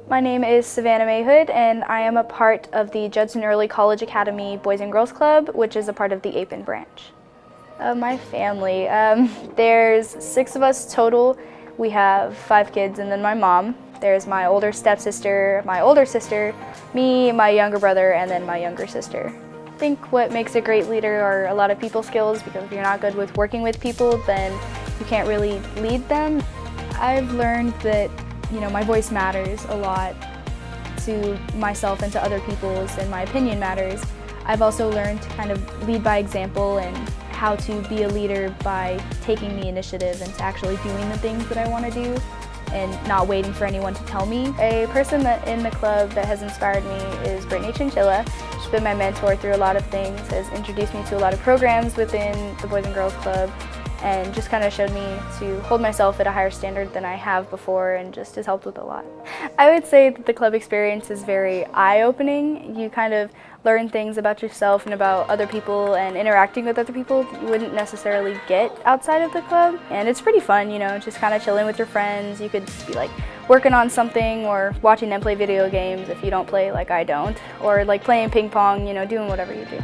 My name is Savannah Mayhood, and I am a part of the Judson Early College Academy Boys and Girls Club, which is a part of the APIN branch. My family, there's 6 of us total. We have 5 kids and then my mom. There's my older stepsister, my older sister, me, my younger brother, and then my younger sister. I think what makes a great leader are a lot of people skills, because if you're not good with working with people, then you can't really lead them. I've learned that my voice matters a lot to myself and to other people's, and my opinion matters. I've also learned to kind of lead by example and how to be a leader by taking the initiative and to actually doing the things that I want to do and not waiting for anyone to tell me. A person in the club that has inspired me is Brittany Chinchilla. She's been my mentor through a lot of things, has introduced me to a lot of programs within the Boys and Girls Club, and just kind of showed me to hold myself at a higher standard than I have before, and just has helped with a lot. I would say that the club experience is very eye-opening. You kind of learn things about yourself and about other people, and interacting with other people that you wouldn't necessarily get outside of the club. And it's pretty fun, just kind of chilling with your friends. You could be like working on something or watching them play video games if you don't play like I don't, or like playing ping pong, doing whatever you do.